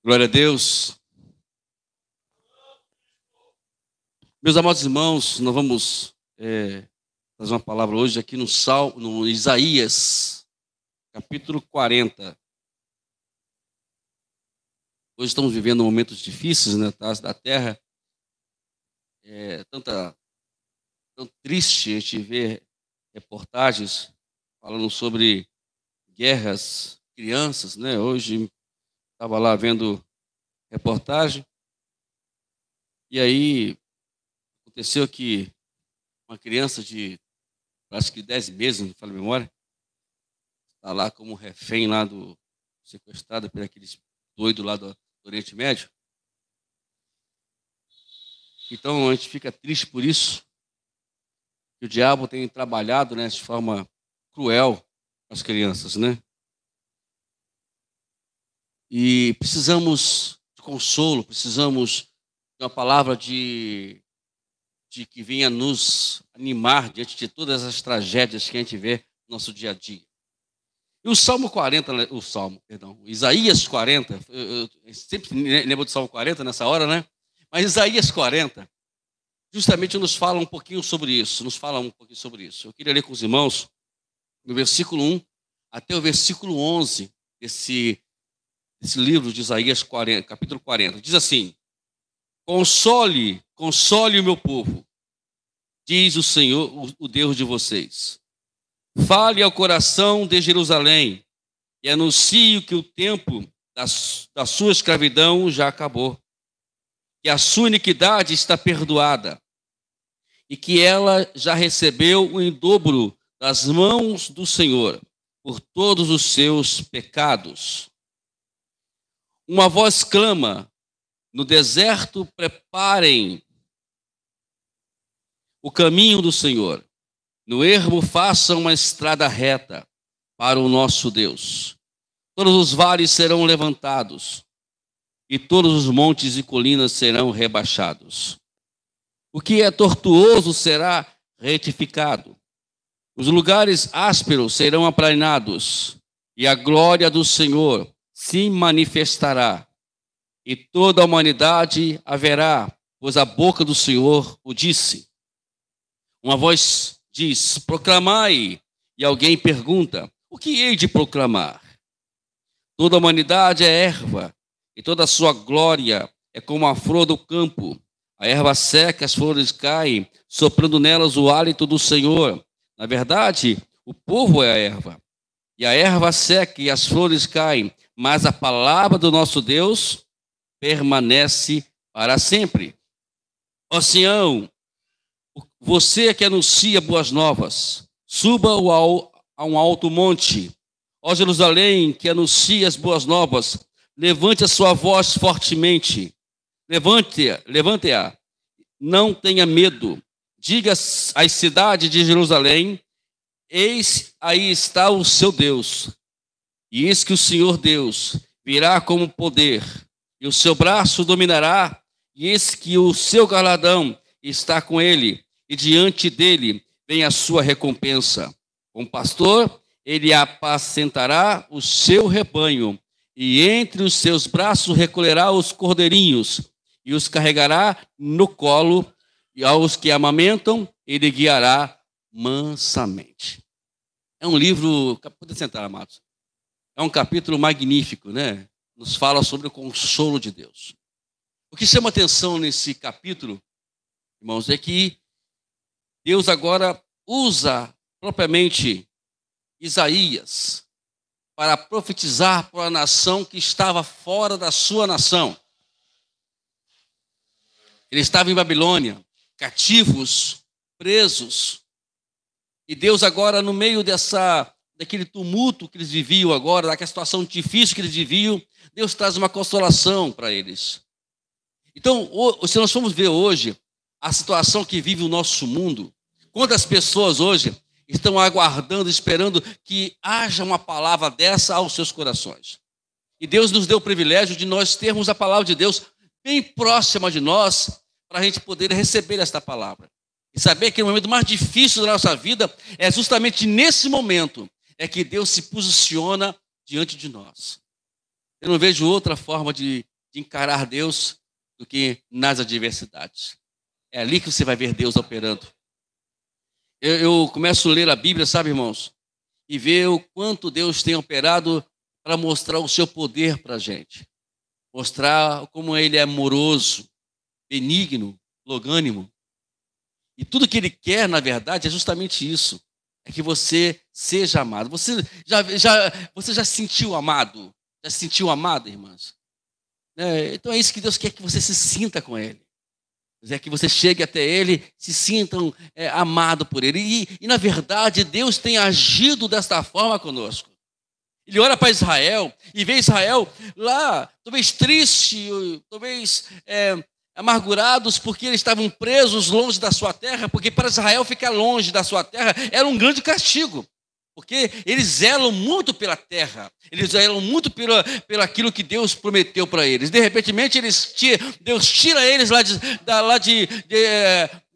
Glória a Deus. Meus amados irmãos, nós vamos fazer uma palavra hoje aqui no Isaías, capítulo 40. Hoje estamos vivendo momentos difíceis, né, da terra. Tão triste a gente ver reportagens falando sobre guerras, crianças, né? Hoje estava lá vendo reportagem e aí aconteceu que uma criança de, acho que 10 meses, não falo a memória, está lá como refém lá sequestrada por aqueles doidos lá do Oriente Médio. Então a gente fica triste por isso, que o diabo tem trabalhado, né, de forma cruel com as crianças, né? E precisamos de consolo, precisamos de uma palavra de que venha nos animar diante de todas as tragédias que a gente vê no nosso dia a dia. E o Salmo 40, Isaías 40, eu sempre lembro do Salmo 40 nessa hora, né? Mas Isaías 40, justamente nos fala um pouquinho sobre isso, Eu queria ler com os irmãos, do versículo 1 até o versículo 11, desse livro de Isaías 40, capítulo 40. Diz assim: console o meu povo, diz o Senhor, o Deus de vocês. Fale ao coração de Jerusalém e anuncie que o tempo da sua escravidão já acabou, que a sua iniquidade está perdoada e que ela já recebeu em dobro das mãos do Senhor por todos os seus pecados. Uma voz clama no deserto: preparem o caminho do Senhor. No ermo façam uma estrada reta para o nosso Deus. Todos os vales serão levantados e todos os montes e colinas serão rebaixados. O que é tortuoso será retificado. Os lugares ásperos serão aplanados e a glória do Senhor se manifestará, e toda a humanidade haverá, pois a boca do Senhor o disse. Uma voz diz: proclamai, e alguém pergunta: o que hei de proclamar? Toda a humanidade é erva, e toda a sua glória é como a flor do campo. A erva seca, as flores caem, soprando nelas o hálito do Senhor. Na verdade, o povo é a erva, e a erva seca e as flores caem, mas a palavra do nosso Deus permanece para sempre. Ó Sião, você que anuncia boas novas, suba a um alto monte. Ó Jerusalém, que anuncia as boas novas, levante a sua voz fortemente. Levante-a, não tenha medo. Diga às cidades de Jerusalém: eis aí está o seu Deus. E eis que o Senhor Deus virá como poder, e o seu braço dominará, e eis que o seu galardão está com ele, e diante dele vem a sua recompensa. Como pastor, ele apacentará o seu rebanho, e entre os seus braços recolherá os cordeirinhos, e os carregará no colo, e aos que amamentam, ele guiará mansamente. É um livro, pode sentar, amados. É um capítulo magnífico, né? Nos fala sobre o consolo de Deus. O que chama atenção nesse capítulo, irmãos, é que Deus agora usa propriamente Isaías para profetizar para a nação que estava fora da sua nação. Ele estava em Babilônia, cativos, presos. E Deus agora, no meio daquele tumulto que eles viviam agora, daquela situação difícil que eles viviam, Deus traz uma consolação para eles. Então, se nós formos ver hoje a situação que vive o nosso mundo, quantas pessoas hoje estão aguardando, esperando que haja uma palavra dessa aos seus corações. E Deus nos deu o privilégio de nós termos a palavra de Deus bem próxima de nós, para a gente poder receber esta palavra. E saber que o momento mais difícil da nossa vida é justamente nesse momento que Deus se posiciona diante de nós. Eu não vejo outra forma de de encarar Deus do que nas adversidades. É ali que você vai ver Deus operando. Eu começo a ler a Bíblia, sabe, irmãos? E ver o quanto Deus tem operado para mostrar o seu poder para a gente. Mostrar como Ele é amoroso, benigno, longânimo. E tudo que Ele quer, na verdade, é justamente isso. É que você seja amado. Você já se sentiu amado? Já se sentiu amado, irmãs? Então é isso que Deus quer, que você se sinta com Ele. É que você chegue até Ele, se sintam amado por Ele. E, na verdade, Deus tem agido desta forma conosco. Ele olha para Israel e vê Israel lá, talvez triste, talvez amargurados, porque eles estavam presos longe da sua terra, porque para Israel ficar longe da sua terra era um grande castigo. Porque eles zelam muito pela terra, eles zelam muito pelo aquilo que Deus prometeu para eles. De repente, Deus tira eles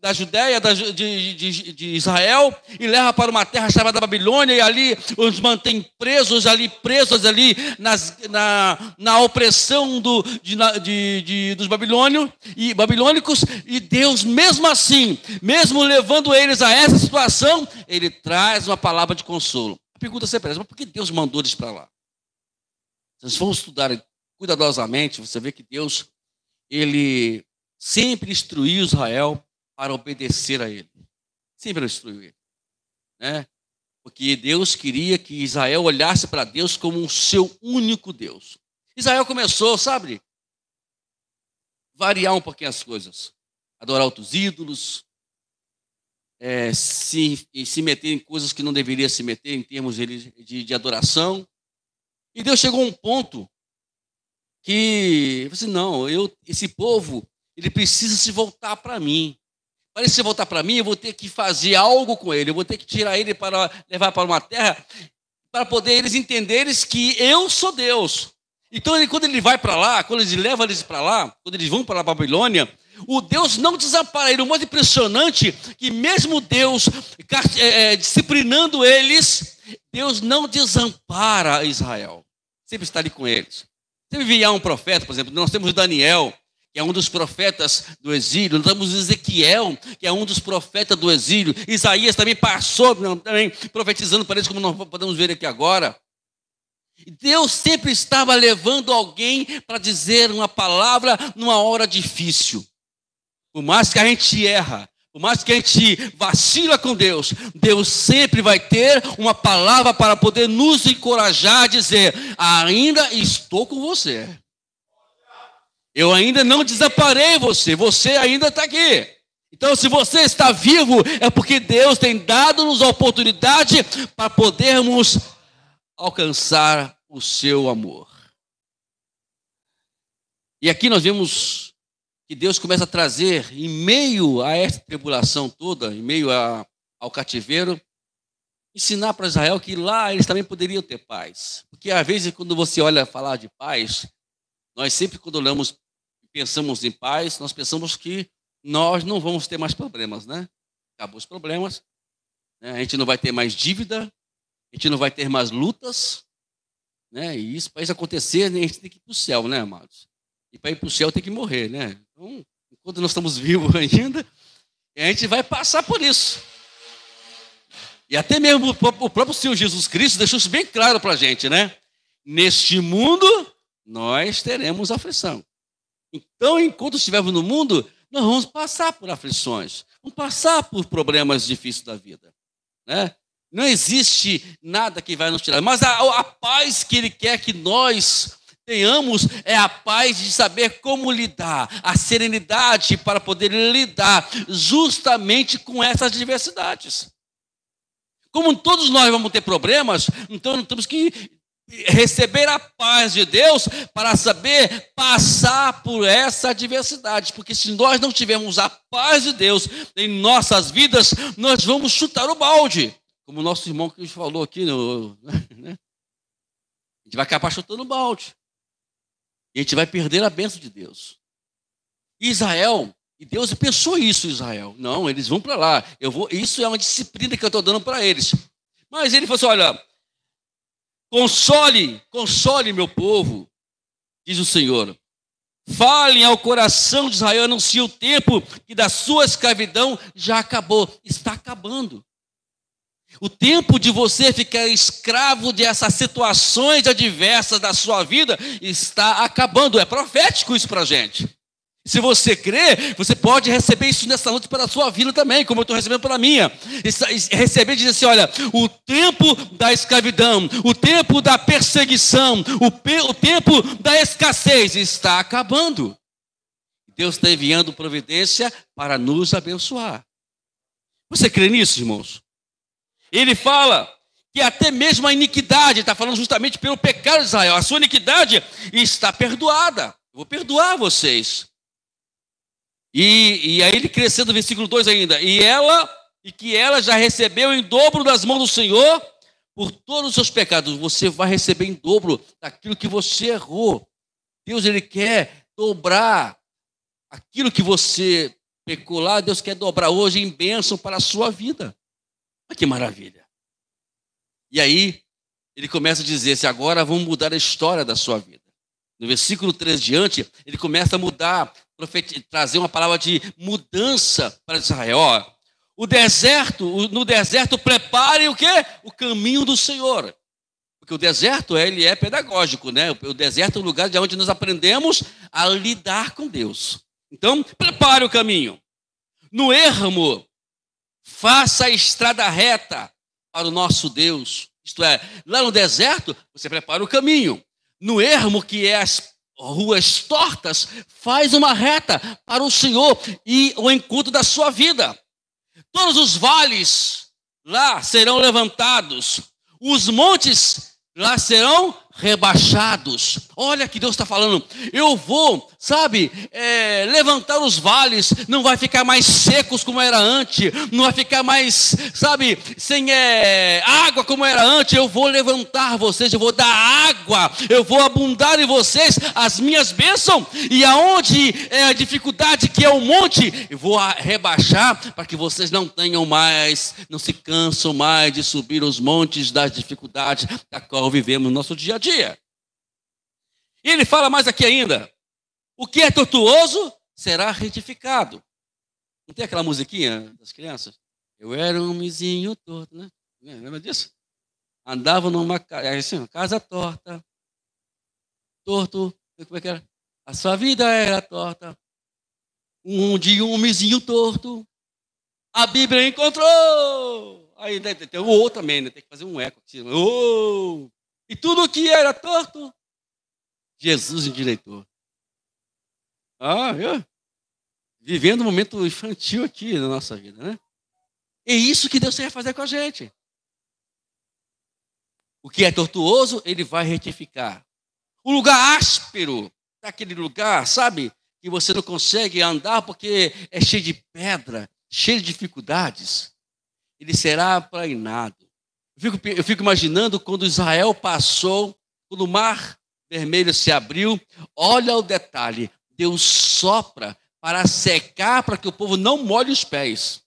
da Judéia, de Israel, e leva para uma terra chamada Babilônia, e ali os mantém presos ali na opressão dos babilônicos, e Deus, mesmo assim, mesmo levando eles a essa situação, Ele traz uma palavra de consolo. A pergunta sempre é: mas por que Deus mandou eles para lá? Vocês vão estudar cuidadosamente, você vê que Deus, Ele sempre instruiu Israel para obedecer a Ele. Sempre instruiu Ele. Né? Porque Deus queria que Israel olhasse para Deus como o seu único Deus. Israel começou, sabe, variar um pouquinho as coisas. Adorar outros ídolos, se meter em coisas que não deveria se meter em termos de adoração. E Deus chegou a um ponto que, assim, não, esse povo, ele precisa se voltar para mim. Para ele se voltar para mim, eu vou ter que fazer algo com ele, eu vou ter que tirar ele para levar para uma terra, para poder eles entenderem que eu sou Deus. Então, quando ele vai para lá, quando ele leva eles para lá, quando eles vão para a Babilônia, o Deus não desampara ele. O mais impressionante é que mesmo Deus disciplinando eles, Deus não desampara Israel. Sempre está ali com eles. Sempre enviar um profeta, por exemplo, nós temos Daniel, que é um dos profetas do exílio. Nós temos Ezequiel, que é um dos profetas do exílio. Isaías também passou, também profetizando para eles, como nós podemos ver aqui agora. Deus sempre estava levando alguém para dizer uma palavra numa hora difícil. Por mais que a gente erra, por mais que a gente vacila com Deus, Deus sempre vai ter uma palavra para poder nos encorajar a dizer: ainda estou com você. Eu ainda não desamparei você, você ainda está aqui. Então, se você está vivo, é porque Deus tem dado-nos a oportunidade para podermos alcançar o seu amor. E aqui nós vemos que Deus começa a trazer, em meio a essa tribulação toda, em meio ao cativeiro, ensinar para Israel que lá eles também poderiam ter paz. Porque às vezes, quando você olha falar de paz, nós sempre, quando olhamos e pensamos em paz, nós pensamos que nós não vamos ter mais problemas, né? Acabou os problemas, né? A gente não vai ter mais dívida, a gente não vai ter mais lutas, né? E isso, para isso acontecer, a gente tem que ir para o céu, né, amados? E para ir para o céu tem que morrer, né? Então, enquanto nós estamos vivos ainda, a gente vai passar por isso. E até mesmo o próprio Senhor Jesus Cristo deixou isso bem claro para a gente, né? Neste mundo, nós teremos aflição. Então, enquanto estivermos no mundo, nós vamos passar por aflições, vamos passar por problemas difíceis da vida, né? Não existe nada que vai nos tirar, mas a paz que Ele quer que nós tenhamos é a paz de saber como lidar, a serenidade para poder lidar justamente com essas adversidades. Como todos nós vamos ter problemas, então nós temos que receber a paz de Deus para saber passar por essa adversidade, porque se nós não tivermos a paz de Deus em nossas vidas, nós vamos chutar o balde, como o nosso irmão que falou aqui, né? A gente vai acabar chutando o balde e a gente vai perder a bênção de Deus. Israel, e Deus pensou isso, Israel, não, eles vão para lá, isso é uma disciplina que eu estou dando para eles, mas ele falou assim: olha, console meu povo, diz o Senhor, falem ao coração de Israel, anuncie o tempo que da sua escravidão já acabou. Está acabando. O tempo de você ficar escravo dessas situações adversas da sua vida está acabando. É profético isso para a gente. Se você crê, você pode receber isso nessa noite para a sua vida também, como eu estou recebendo para a minha. Receber e dizer assim, olha, o tempo da escravidão, o tempo da perseguição, o tempo da escassez está acabando. Deus está enviando providência para nos abençoar. Você crê nisso, irmãos? Ele fala que até mesmo a iniquidade, está falando justamente pelo pecado de Israel, a sua iniquidade está perdoada. Eu vou perdoar vocês. E aí ele crescendo no versículo 2 ainda. E que ela já recebeu em dobro das mãos do Senhor por todos os seus pecados. Você vai receber em dobro daquilo que você errou. Deus, ele quer dobrar aquilo que você pecou lá. Deus quer dobrar hoje em bênção para a sua vida. Olha que maravilha. E aí ele começa a dizer assim, agora vamos mudar a história da sua vida. No versículo 3 diante, ele começa a mudar, trazer uma palavra de mudança para Israel. Ó, no deserto prepare o quê? O caminho do Senhor. Porque o deserto, ele é pedagógico, né? O deserto é um lugar onde nós aprendemos a lidar com Deus. Então, prepare o caminho. No ermo, faça a estrada reta para o nosso Deus. Isto é, lá no deserto, você prepara o caminho. No ermo, que é as ruas tortas, faz uma reta para o Senhor e o encontro da sua vida. Todos os vales lá serão levantados, os montes lá serão rebaixados. Olha que Deus está falando, eu vou, levantar os vales, não vai ficar mais secos como era antes, não vai ficar mais, sem água como era antes. Eu vou levantar vocês, eu vou dar água, eu vou abundar em vocês as minhas bênçãos, e aonde é a dificuldade, que é o monte, eu vou rebaixar para que vocês não tenham mais, não se cansam mais de subir os montes das dificuldades da qual vivemos no nosso dia a dia. E ele fala mais aqui ainda, o que é tortuoso será retificado. Não tem aquela musiquinha das crianças? Eu era um homenzinho torto, né? Lembra disso? Andava numa casa torta, torto, como é que era? A sua vida era torta, um dia um homenzinho torto, a Bíblia encontrou. Aí tem o outro também, né? Tem que fazer um eco. Oh! E tudo que era torto, Jesus endireitou. Vivendo um momento infantil aqui na nossa vida, né? É isso que Deus quer fazer com a gente. O que é tortuoso, ele vai retificar. O lugar áspero, aquele lugar, que você não consegue andar porque é cheio de pedra, cheio de dificuldades, ele será aplanado. Eu fico imaginando quando Israel passou, quando o mar vermelho se abriu, olha o detalhe, Deus sopra para secar, para que o povo não molhe os pés.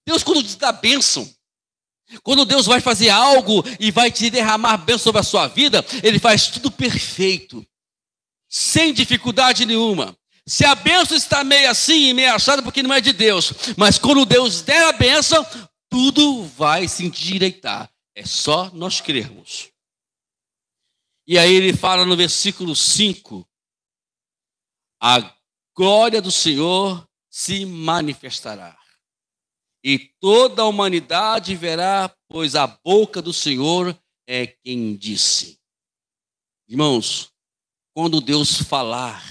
Deus, quando te dá bênção, quando Deus vai fazer algo e vai te derramar bênção sobre a sua vida, ele faz tudo perfeito, sem dificuldade nenhuma. Se a bênção está meio assim, meio achada, porque não é de Deus, mas quando Deus der a bênção, tudo vai se endireitar. É só nós crermos. E aí ele fala no versículo 5, a glória do Senhor se manifestará, e toda a humanidade verá, pois a boca do Senhor é quem disse. Irmãos, quando Deus falar,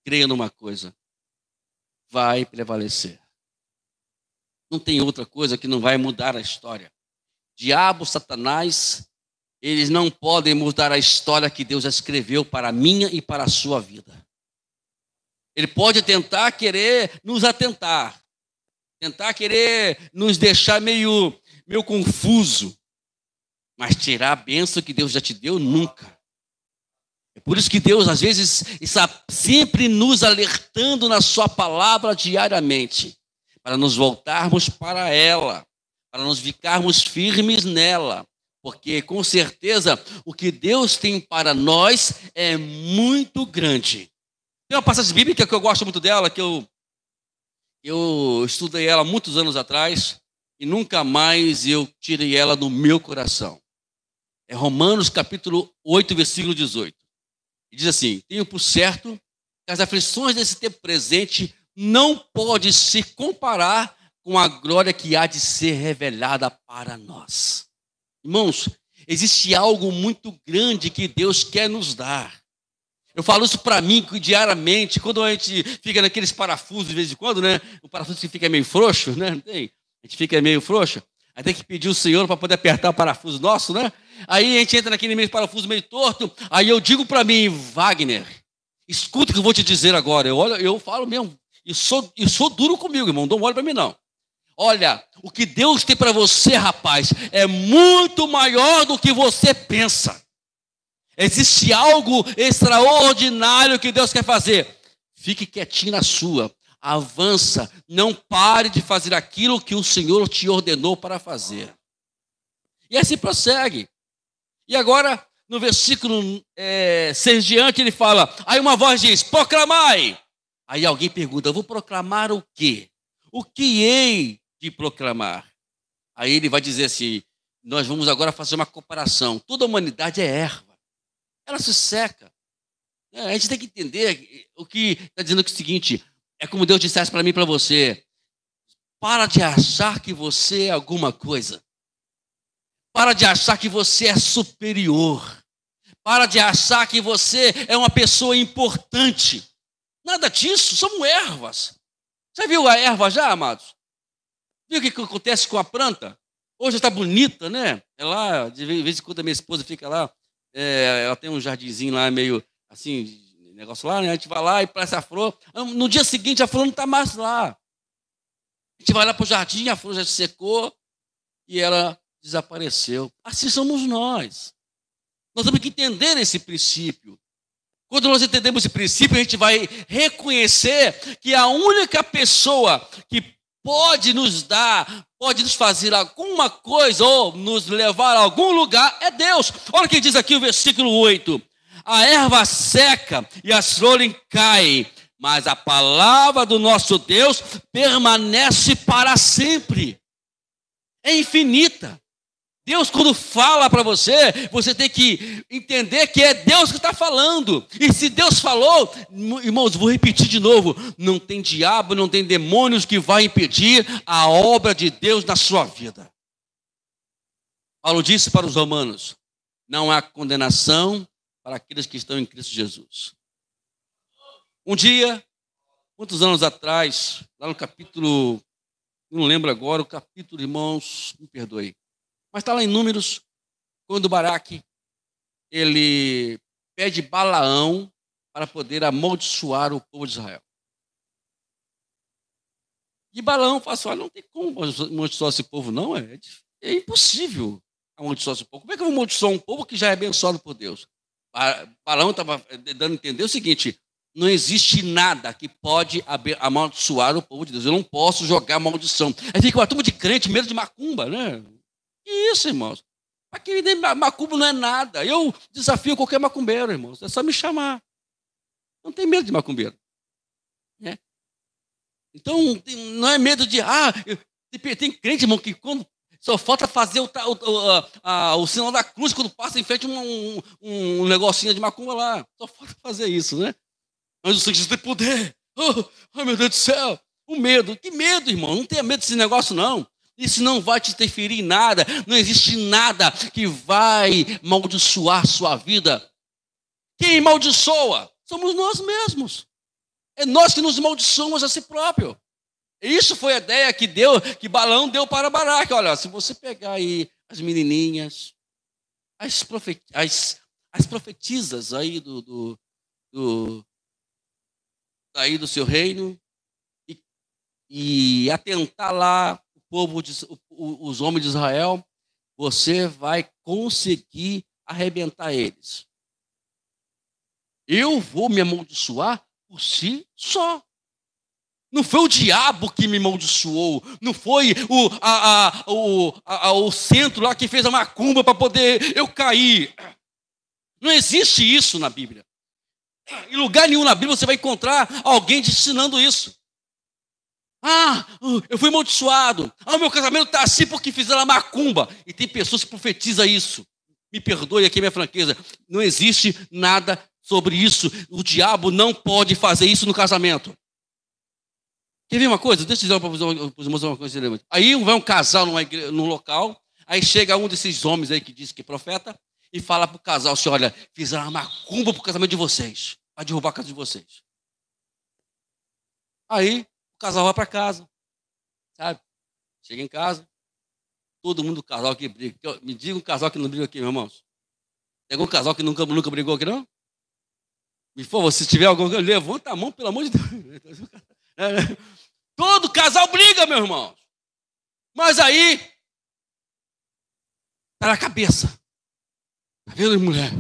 creia numa coisa, vai prevalecer. Não tem outra coisa que não vai mudar a história. Diabo, Satanás, eles não podem mudar a história que Deus escreveu para a minha e para a sua vida. Ele pode tentar querer nos atentar, tentar querer nos deixar meio confuso, mas tirar a bênção que Deus já te deu, nunca. É por isso que Deus, às vezes, está sempre nos alertando na sua palavra diariamente, para nos voltarmos para ela, para nos ficarmos firmes nela, porque com certeza o que Deus tem para nós é muito grande. Tem uma passagem bíblica que eu gosto muito dela, que eu estudei ela muitos anos atrás e nunca mais eu tirei ela do meu coração. É Romanos capítulo 8, versículo 18. E diz assim: tenho por certo que as aflições desse tempo presente não podem se comparar com a glória que há de ser revelada para nós. Irmãos, existe algo muito grande que Deus quer nos dar. Eu falo isso para mim diariamente, quando a gente fica naqueles parafusos de vez em quando, né? O parafuso que fica meio frouxo, né? Não tem? A gente fica meio frouxo. Aí tem que pedir o Senhor para poder apertar o parafuso nosso, né? Aí a gente entra naquele meio parafuso meio torto. Aí eu digo para mim: Wagner, escuta o que eu vou te dizer agora. Eu falo mesmo, e sou duro comigo, irmão. Não dou mole para mim, não. Olha, o que Deus tem para você, rapaz, é muito maior do que você pensa. Existe algo extraordinário que Deus quer fazer. Fique quietinho na sua. Avança. Não pare de fazer aquilo que o Senhor te ordenou para fazer. E assim prossegue. E agora, no versículo 6 diante, ele fala: aí uma voz diz: proclamai. Aí alguém pergunta: eu vou proclamar o quê? O que hei de proclamar? Aí ele vai dizer assim: nós vamos agora fazer uma comparação. Toda a humanidade é erva. Ela se seca. A gente tem que entender o que está dizendo aqui é o seguinte: é como Deus dissesse para mim e para você: para de achar que você é alguma coisa. Para de achar que você é superior. Para de achar que você é uma pessoa importante. Nada disso, somos ervas. Você viu a erva já, amados? Viu o que acontece com a planta? Hoje está bonita, né? Ela, de vez em quando a minha esposa fica lá, ela tem um jardinzinho lá meio assim, negócio lá, né? A gente vai lá e planta a flor. No dia seguinte a flor não está mais lá. A gente vai lá para o jardim, a flor já se secou e ela desapareceu. Assim somos nós. Nós temos que entender esse princípio. Quando nós entendemos esse princípio, a gente vai reconhecer que a única pessoa que pode nos dar, pode nos fazer alguma coisa ou nos levar a algum lugar é Deus. Olha o que diz aqui o versículo 8. A erva seca e as flores caem, mas a palavra do nosso Deus permanece para sempre. É infinita. Deus, quando fala para você, você tem que entender que é Deus que está falando. E se Deus falou, irmãos, vou repetir de novo: não tem diabo, não tem demônios que vai impedir a obra de Deus na sua vida. Paulo disse para os romanos: não há condenação para aqueles que estão em Cristo Jesus. Um dia, muitos anos atrás, lá no capítulo, não lembro agora o capítulo, irmãos, me perdoe. Mas está lá em Números, quando Baraque, ele pede Balaão para poder amaldiçoar o povo de Israel. E Balaão fala assim: olha, não tem como amaldiçoar esse povo, não. É impossível amaldiçoar esse povo. Como é que eu vou amaldiçoar um povo que já é abençoado por Deus? Balaão estava dando a entender o seguinte: não existe nada que pode amaldiçoar o povo de Deus. Eu não posso jogar maldição. Aí fica uma turma de crente, medo de macumba, né? Isso, irmãos. Aqui macumba não é nada. Eu desafio qualquer macumbeiro, irmãos. É só me chamar. Não tem medo de macumbeiro. Né? Então, não é medo de... tem crente, irmão, que quando só falta fazer o sinal da cruz quando passa em frente um negocinho de macumba lá. Só falta fazer isso, né? Mas o Senhor diz: tem poder. Oh, meu Deus do céu. O medo. Que medo, irmão? Não tenha medo desse negócio, não. Isso não vai te interferir em nada. Não existe nada que vai amaldiçoar sua vida. Quem amaldiçoa? Somos nós mesmos. É nós que nos amaldiçoamos a si próprio. E isso foi a ideia que Balaão deu para Baraque. Olha, se você pegar aí as menininhas, as profetisas aí aí do seu reino e atentar lá os homens de Israel, você vai conseguir arrebentar eles. Eu vou me amaldiçoar por si só. Não foi o diabo que me amaldiçoou. Não foi o centro lá que fez a macumba para poder eu cair. Não existe isso na Bíblia. Em lugar nenhum na Bíblia você vai encontrar alguém te ensinando isso. Eu fui amaldiçoado. Meu casamento está assim porque fizeram a macumba. E tem pessoas que profetizam isso. Me perdoe aqui a minha franqueza. Não existe nada sobre isso. O diabo não pode fazer isso no casamento. Quer ver uma coisa? Deixa eu dizer para os irmãos uma coisa. Aí vai um casal num local. Aí chega um desses homens aí que diz que é profeta. E fala para o casal assim, olha, fizeram uma macumba para o casamento de vocês. Para derrubar a casa de vocês. Aí o casal vai para casa. Sabe? Chega em casa. Todo mundo do casal que briga. Me diga um casal que não briga aqui, meus irmãos. Tem algum casal que nunca brigou aqui, não? Me for, se tiver algum, levanta a mão, pelo amor de Deus. Todo casal briga, meu irmão. Mas aí, tá na cabeça. Tá vendo, mulher?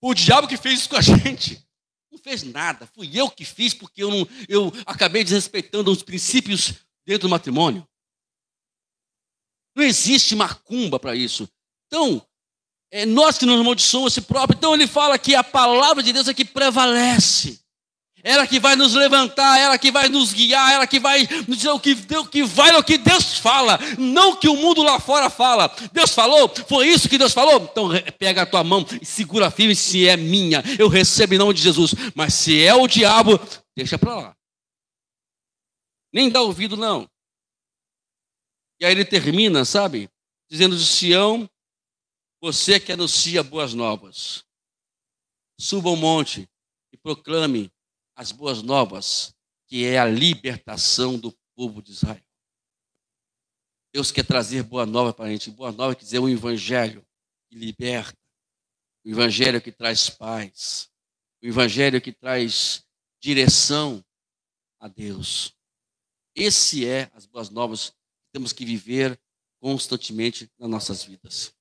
O diabo que fez isso com a gente. Não fez nada. Fui eu que fiz porque eu acabei desrespeitando os princípios dentro do matrimônio. Não existe macumba para isso. Então, é nós que nos amaldiçoamos esse próprio. Então ele fala que a palavra de Deus é que prevalece. Ela que vai nos levantar, ela que vai nos guiar, ela que vai nos dizer o que Deus fala, não o que o mundo lá fora fala. Deus falou? Foi isso que Deus falou? Então pega a tua mão e segura firme se é minha. Eu recebo em nome de Jesus. Mas se é o diabo, deixa para lá. Nem dá ouvido, não. E aí ele termina, sabe? Dizendo de Sião, você que anuncia boas novas. Suba ao monte e proclame as boas novas, que é a libertação do povo de Israel. Deus quer trazer boa nova para a gente. Boa nova quer dizer um evangelho que liberta. O evangelho que traz paz. O evangelho que traz direção a Deus. Esse é as boas novas que temos que viver constantemente nas nossas vidas.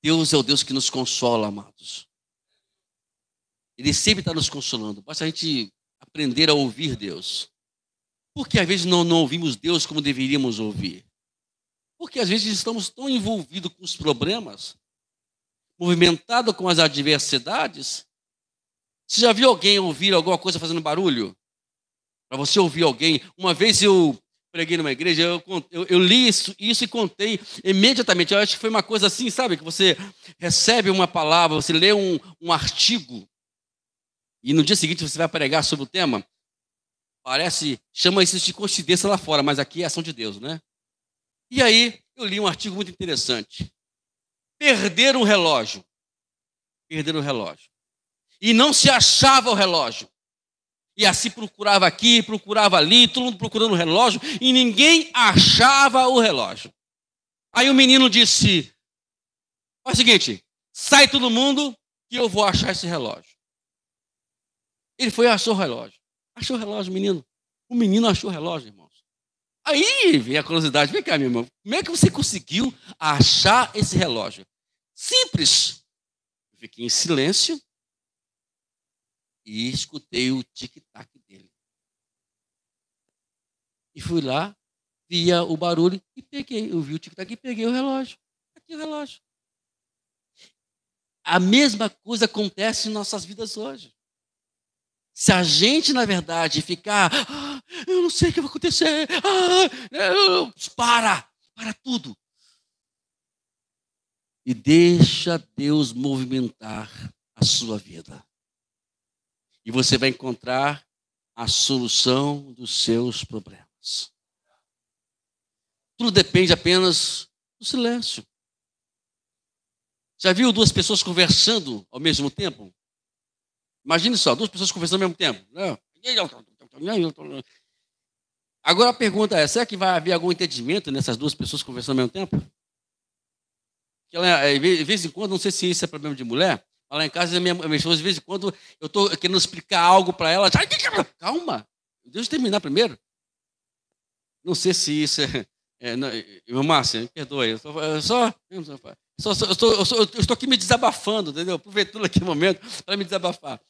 Deus é o Deus que nos consola, amados. Ele sempre está nos consolando. Basta a gente aprender a ouvir Deus. Porque às vezes não ouvimos Deus como deveríamos ouvir. Porque às vezes estamos tão envolvidos com os problemas, movimentados com as adversidades. Você já viu alguém ouvir alguma coisa fazendo barulho? Para você ouvir alguém. Uma vez eu preguei numa igreja, eu li isso e contei imediatamente. Eu acho que foi uma coisa assim, sabe? Que você recebe uma palavra, você lê um artigo, e no dia seguinte você vai pregar sobre o tema. Chama isso de coincidência lá fora, mas aqui é ação de Deus, né? E aí eu li um artigo muito interessante. Perderam o relógio. Perderam o relógio. E não se achava o relógio. E assim procurava aqui, procurava ali, todo mundo procurando o relógio, e ninguém achava o relógio. Aí o menino disse, é o seguinte, sai todo mundo que eu vou achar esse relógio. Ele foi e achou o relógio. Achou o relógio, menino. O menino achou o relógio, irmãos. Aí vem a curiosidade, vem cá, meu irmão, como é que você conseguiu achar esse relógio? Simples. Eu fiquei em silêncio e escutei o tic-tac dele. E fui lá, via o barulho e peguei. Eu vi o tic-tac e peguei o relógio. Aqui o relógio. A mesma coisa acontece em nossas vidas hoje. Se a gente, na verdade, ficar, eu não sei o que vai acontecer, para tudo. E deixa Deus movimentar a sua vida. E você vai encontrar a solução dos seus problemas. Tudo depende apenas do silêncio. Já viu duas pessoas conversando ao mesmo tempo? Imagine só, duas pessoas conversando ao mesmo tempo. Agora a pergunta é, será que vai haver algum entendimento nessas duas pessoas conversando ao mesmo tempo? De vez em quando, não sei se isso é problema de mulher, mas lá em casa, minha esposa, de vez em quando, eu estou querendo explicar algo para ela. Calma, deixa eu terminar primeiro. Não sei se isso irmã Márcia, me perdoe. Eu estou aqui me desabafando, entendeu? Aproveitando aqui o momento para me desabafar.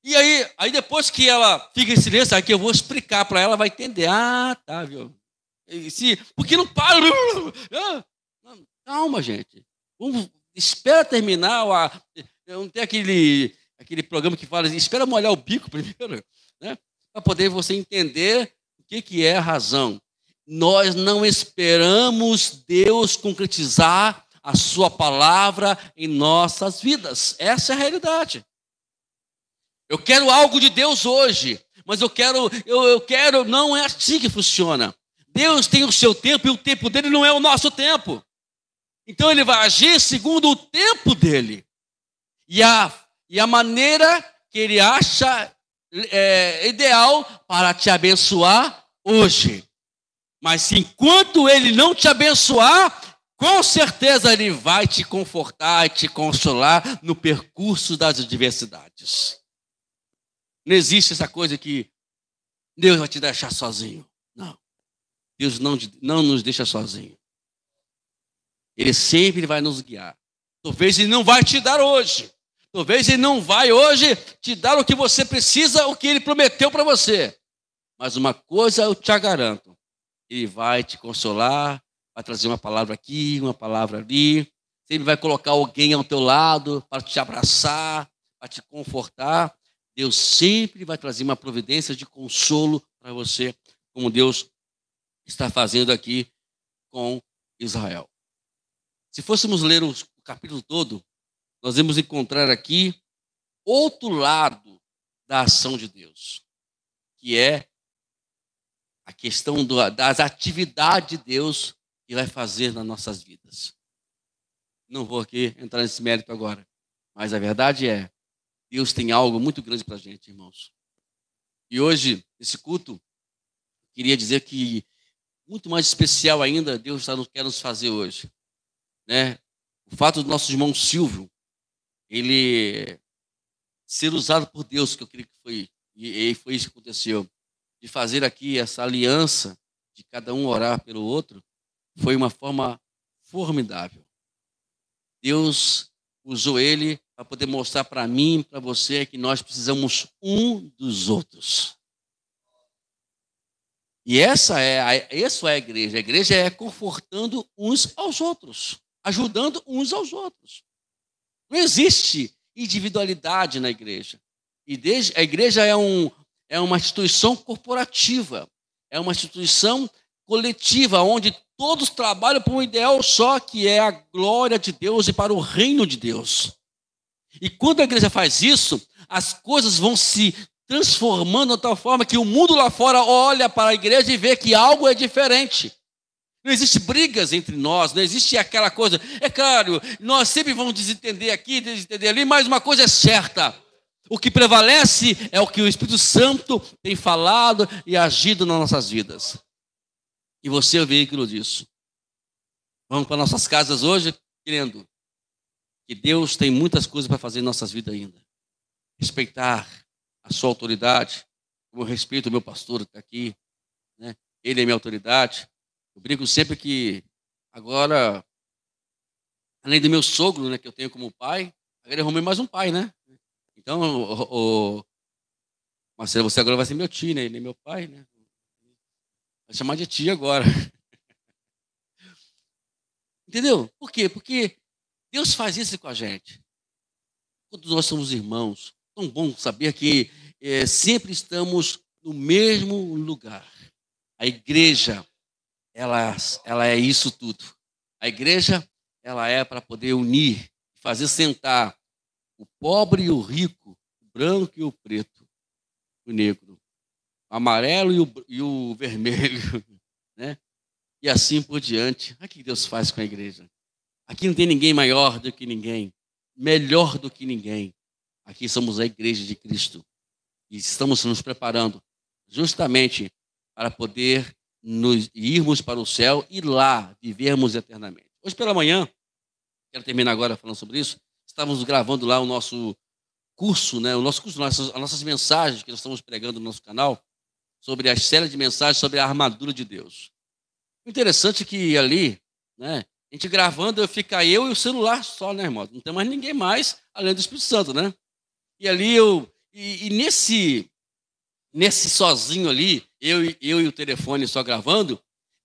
E aí depois que ela fica em silêncio, aqui eu vou explicar para ela, vai entender. Ah, tá, viu? Porque não para. Calma, gente. Espera terminar. Não tem aquele programa que fala, espera molhar o bico primeiro, né? Para poder você entender o que é a razão. Nós não esperamos Deus concretizar a sua palavra em nossas vidas. Essa é a realidade. Eu quero algo de Deus hoje, mas eu quero, não é assim que funciona. Deus tem o seu tempo e o tempo dele não é o nosso tempo. Então ele vai agir segundo o tempo dele. E a maneira que ele acha ideal para te abençoar hoje. Mas enquanto ele não te abençoar, com certeza ele vai te confortar e te consolar no percurso das adversidades. Não existe essa coisa que Deus vai te deixar sozinho. Não. Deus não nos deixa sozinho. Ele sempre vai nos guiar. Talvez ele não vai te dar hoje. Talvez ele não vai hoje te dar o que você precisa, o que ele prometeu para você. Mas uma coisa eu te garanto. Ele vai te consolar, vai trazer uma palavra aqui, uma palavra ali. Sempre vai colocar alguém ao teu lado para te abraçar, para te confortar. Deus sempre vai trazer uma providência de consolo para você, como Deus está fazendo aqui com Israel. Se fôssemos ler o capítulo todo, nós vamos encontrar aqui outro lado da ação de Deus, que é a questão das atividades de Deus que vai fazer nas nossas vidas. Não vou aqui entrar nesse mérito agora, mas a verdade é, Deus tem algo muito grande para a gente, irmãos. E hoje, nesse culto, queria dizer que muito mais especial ainda, Deus quer nos fazer hoje. Né? O fato do nosso irmão Silvio, ele ser usado por Deus, que eu creio que foi, e foi isso que aconteceu, de fazer aqui essa aliança, de cada um orar pelo outro, foi uma forma formidável. Deus usou ele para poder mostrar para mim e para você que nós precisamos um dos outros. E essa é a igreja. A igreja é confortando uns aos outros, ajudando uns aos outros. Não existe individualidade na igreja. A igreja é uma instituição corporativa, é uma instituição coletiva, onde todos trabalham para um ideal só, que é a glória de Deus e para o reino de Deus. E quando a igreja faz isso, as coisas vão se transformando de tal forma que o mundo lá fora olha para a igreja e vê que algo é diferente. Não existe brigas entre nós, não existe aquela coisa. É claro, nós sempre vamos desentender aqui, desentender ali, mas uma coisa é certa. O que prevalece é o que o Espírito Santo tem falado e agido nas nossas vidas. E você é o veículo disso. Vamos para nossas casas hoje, querendo que Deus tem muitas coisas para fazer em nossas vidas ainda. Respeitar a sua autoridade, como eu respeito o meu pastor que está aqui, né? Ele é minha autoridade. Eu brinco sempre que agora, além do meu sogro, né, que eu tenho como pai, agora eu arrumei mais um pai, né? Então, Marcelo, você agora vai ser meu tio, né? Ele é meu pai, né? Vai chamar de tia agora. Entendeu? Por quê? Porque Deus faz isso com a gente. Todos nós somos irmãos. Tão bom saber que sempre estamos no mesmo lugar. A igreja, ela é isso tudo. A igreja, ela é para poder unir, fazer sentar o pobre e o rico, o branco e o preto, o negro, o amarelo e o vermelho, né? E assim por diante. Olha o que Deus faz com a igreja. Aqui não tem ninguém maior do que ninguém, melhor do que ninguém. Aqui somos a igreja de Cristo. E estamos nos preparando justamente para poder irmos para o céu e lá vivermos eternamente. Hoje pela manhã, quero terminar agora falando sobre isso, estávamos gravando lá o nosso curso, né? As nossas mensagens que nós estamos pregando no nosso canal, sobre a série de mensagens sobre a armadura de Deus. O interessante é que ali, né, a gente gravando, fica eu e o celular só, né, irmão? Não tem mais ninguém mais, além do Espírito Santo, né? E ali eu E nesse sozinho ali, eu e o telefone só gravando,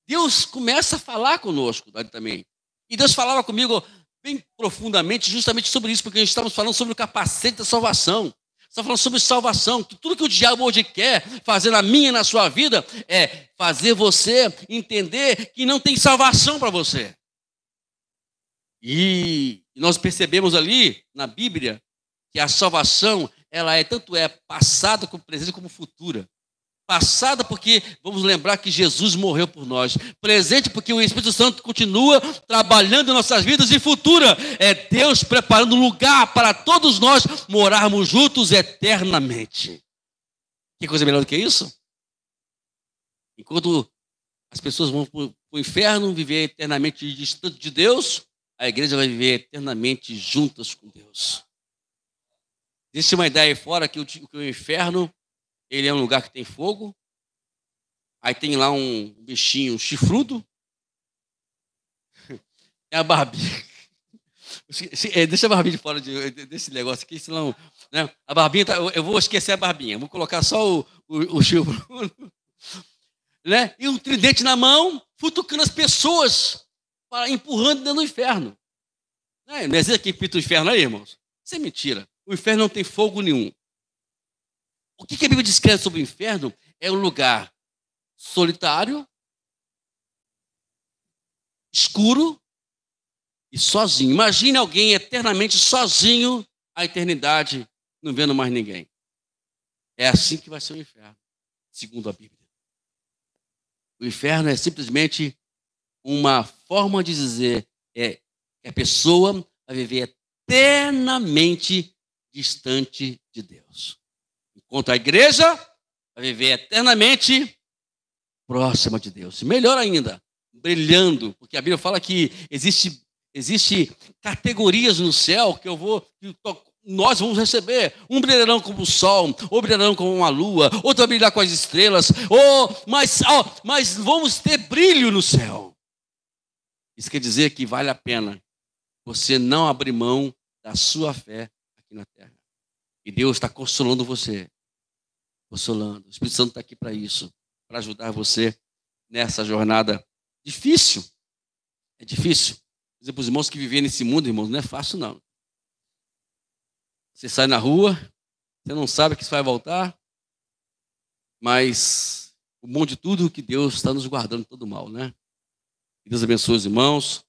Deus começa a falar conosco também. E Deus falava comigo bem profundamente justamente sobre isso, porque a gente estava falando sobre o capacete da salvação. Está falando sobre salvação, que tudo que o diabo hoje quer fazer na minha e na sua vida é fazer você entender que não tem salvação para você. E nós percebemos ali na Bíblia que a salvação, ela tanto é passada como presente como futura. Passada porque vamos lembrar que Jesus morreu por nós. Presente porque o Espírito Santo continua trabalhando em nossas vidas. E futura é Deus preparando um lugar para todos nós morarmos juntos eternamente. Que coisa melhor do que isso? Enquanto as pessoas vão para o inferno viver eternamente distante de Deus, a igreja vai viver eternamente juntas com Deus. Existe uma ideia aí fora que o inferno, ele é um lugar que tem fogo, aí tem lá um bichinho chifrudo, é a barbinha. Deixa a barbinha de fora desse negócio aqui, senão, né? A barbinha, eu vou esquecer a barbinha, vou colocar só o chifrudo, né? E um tridente na mão, futucando as pessoas, empurrando dentro do inferno. Não é assim que pinta o inferno aí, irmãos? Isso é mentira. O inferno não tem fogo nenhum. O que a Bíblia descreve sobre o inferno é um lugar solitário, escuro e sozinho. Imagine alguém eternamente sozinho a eternidade, não vendo mais ninguém. É assim que vai ser o inferno, segundo a Bíblia. O inferno é simplesmente uma forma de dizer que a pessoa vai viver eternamente distante de Deus. Enquanto a igreja vai viver eternamente próxima de Deus. Melhor ainda, brilhando, porque a Bíblia fala que existe categorias no céu que nós vamos receber. Um brilharão como o sol, ou brilharão como uma lua, outro vai brilhar com as estrelas, mas vamos ter brilho no céu. Isso quer dizer que vale a pena você não abrir mão da sua fé aqui na terra. E Deus está consolando você. Consolando. O Espírito Santo está aqui para isso, para ajudar você nessa jornada difícil. É difícil. Por exemplo, os irmãos que vivem nesse mundo, irmãos, não é fácil, não. Você sai na rua, você não sabe que você vai voltar, mas o bom de tudo é que Deus está nos guardando de todo mal, né? Que Deus abençoe os irmãos.